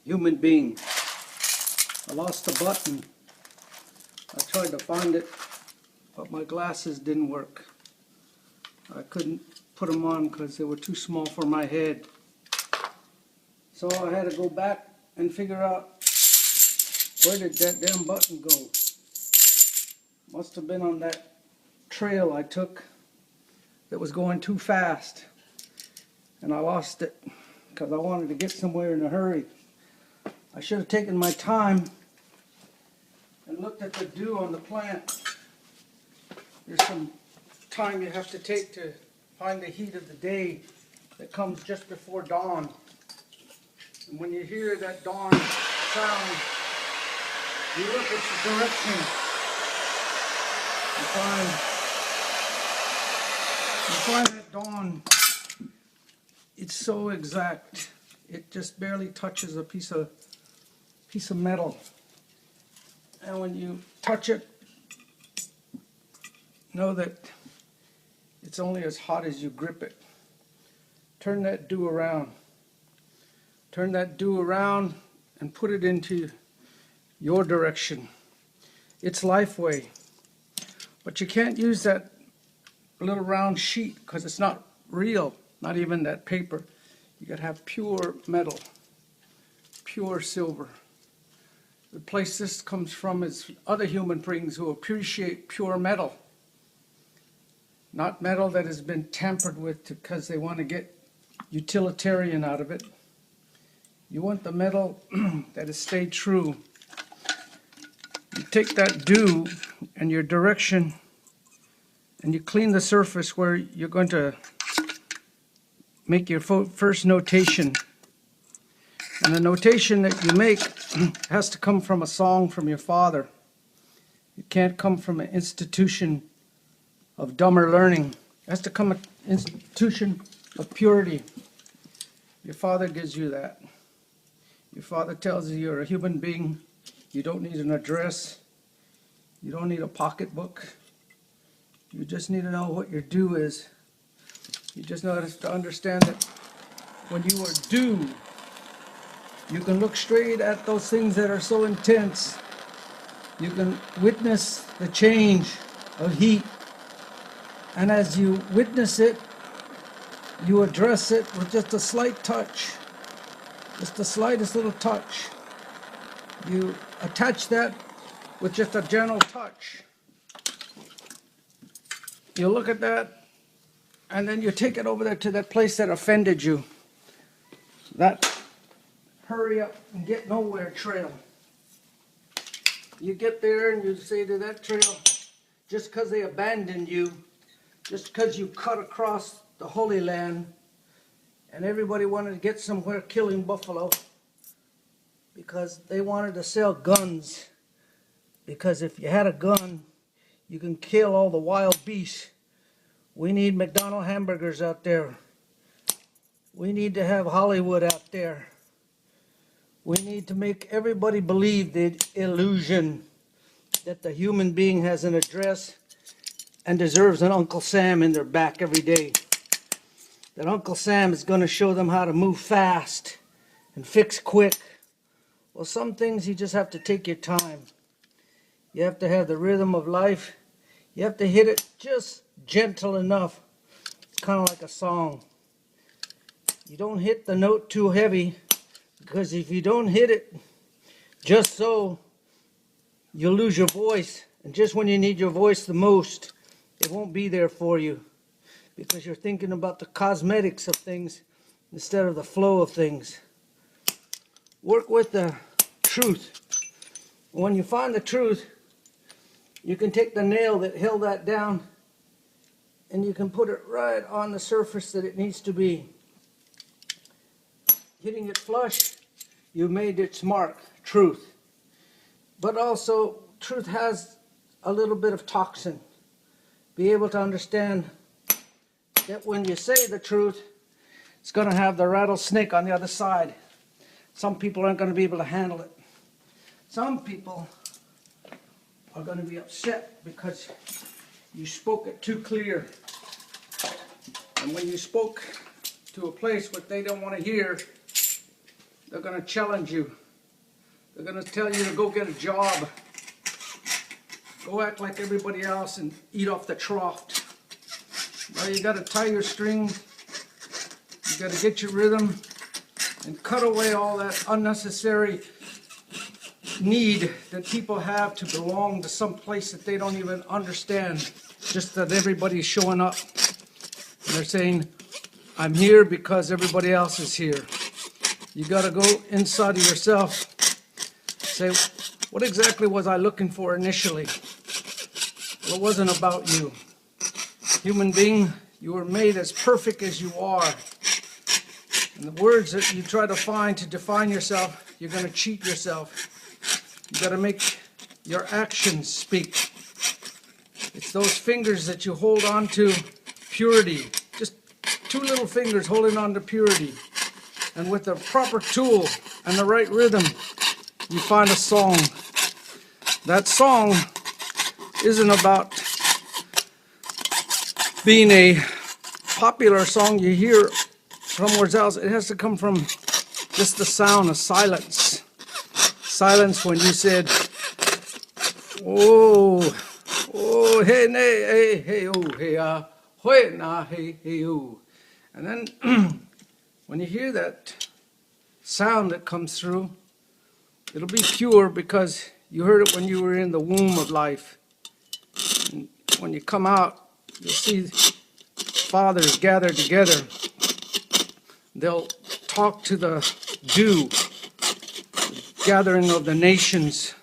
human being. I lost the button. I tried to find it, but my glasses didn't work. I couldn't put them on because they were too small for my head. So I had to go back and figure out, where did that damn button go? Must have been on that trail I took that was going too fast. And I lost it because I wanted to get somewhere in a hurry. I should have taken my time and looked at the dew on the plant. There's some time you have to take to find the heat of the day that comes just before dawn. And when you hear that dawn sound, you look at the direction. You find that dawn, it's so exact. It just barely touches a piece of metal. And when you touch it, know that it's only as hot as you grip it. Turn that dew around. Turn that dew around and put it into your direction. It's life way. But you can't use that little round sheet because it's not real, not even that paper. You gotta have pure metal, pure silver. The place this comes from is other human beings who appreciate pure metal. Not metal that has been tampered with because they want to get utilitarian out of it. You want the metal that has stayed true. You take that dew and your direction and you clean the surface where you're going to make your first notation. And the notation that you make has to come from a song from your father. It can't come from an institution of dumber learning. It has to come from an institution of purity. Your father gives you that. Your father tells you you're a human being. You don't need an address. You don't need a pocketbook. You just need to know what your due is. You just have to understand that when you are due, you can look straight at those things that are so intense. You can witness the change of heat. And as you witness it, you address it with just a slight touch. Just the slightest little touch. You attach that with just a gentle touch. You look at that, and then you take it over there to that place that offended you. That hurry up and get nowhere trail. You get there and you say to that trail, just because they abandoned you, just because you cut across the Holy Land, and everybody wanted to get somewhere killing buffalo because they wanted to sell guns. Because if you had a gun, you can kill all the wild beasts. We need McDonald's hamburgers out there. We need to have Hollywood out there. We need to make everybody believe the illusion that the human being has an address and deserves an Uncle Sam in their back every day. That Uncle Sam is going to show them how to move fast and fix quick. Well, some things you just have to take your time. You have to have the rhythm of life. You have to hit it just gentle enough. It's kind of like a song. You don't hit the note too heavy, because if you don't hit it just so, you'll lose your voice. And just when you need your voice the most, it won't be there for you, because you're thinking about the cosmetics of things instead of the flow of things. Work with the truth. When you find the truth, you can take the nail that held that down and you can put it right on the surface that it needs to be. Hitting it flush, you made its mark, truth. But also, truth has a little bit of toxin. Be able to understand that when you say the truth, it's going to have the rattlesnake on the other side. Some people aren't going to be able to handle it. Some people are going to be upset because you spoke it too clear. And when you spoke to a place what they don't want to hear, They're going to challenge you. They're going to tell you to go get a job. Go act like everybody else and eat off the trough. Well, you got to tie your string. You got to get your rhythm and cut away all that unnecessary need that people have to belong to some place that they don't even understand. Just that everybody's showing up. And they're saying, I'm here because everybody else is here. You got to go inside of yourself. Say, what exactly was I looking for initially? Well, it wasn't about you. Human being, you were made as perfect as you are. And the words that you try to find to define yourself, you're going to cheat yourself. You got to make your actions speak. It's those fingers that you hold on to purity. Just two little fingers holding on to purity. And with the proper tool and the right rhythm, you find a song. That song isn't about being a popular song you hear somewhere else. It has to come from just the sound of silence. Silence when you said, oh, oh, hey, nay, hey, hey, oh, hey, hey, nah, hey, hey, oh. And then when you hear that sound that comes through, it'll be pure because you heard it when you were in the womb of life. And when you come out, you'll see fathers gathered together. They'll talk to the dew, gathering of the nations,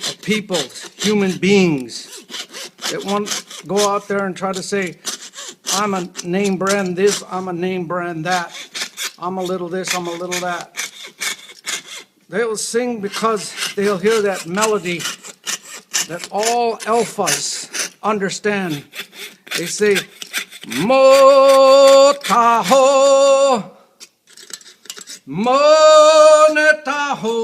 of peoples, human beings that want to go out there and try to say, I'm a name brand this, I'm a name brand that, I'm a little this, I'm a little that. They'll sing because they'll hear that melody that all alphas understand. They say, Mo taho, mo ne taho,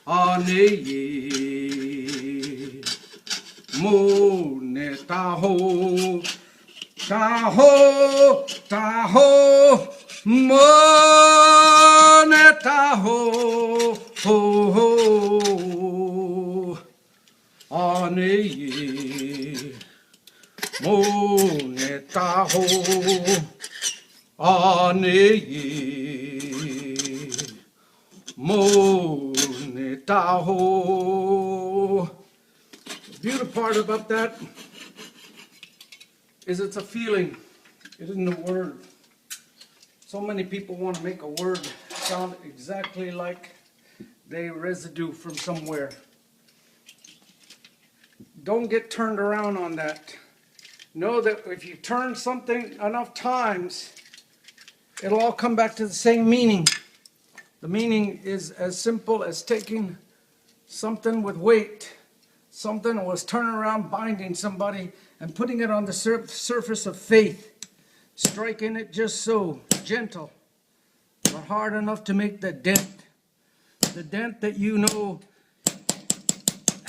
ane ye, mo ne taho, taho, taho, mo ne taho, ho, ho, ane ye, mo ne taho, ane ye, mo ne taho. The beautiful part about that is it's a feeling. It isn't a word. So many people want to make a word sound exactly like they residue from somewhere. Don't get turned around on that. Know that if you turn something enough times, it'll all come back to the same meaning. The meaning is as simple as taking something with weight, something that was turning around, binding somebody, and putting it on the surface of faith, striking it just so, gentle, but hard enough to make the dent that you know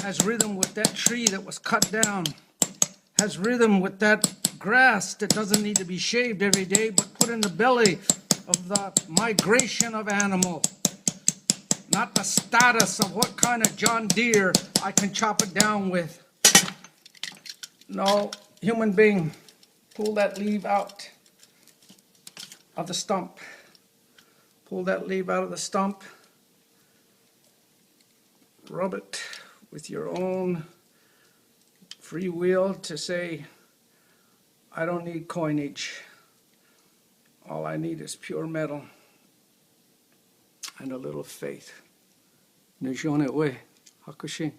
has rhythm with that tree that was cut down, has rhythm with that grass that doesn't need to be shaved every day, but put in the belly of the migration of animal, not the status of what kind of John Deere I can chop it down with. No, human being, pull that leaf out of the stump. Pull that leaf out of the stump, rub it with your own free will to say, I don't need coinage. All I need is pure metal and a little faith. Nijone we, hakushin.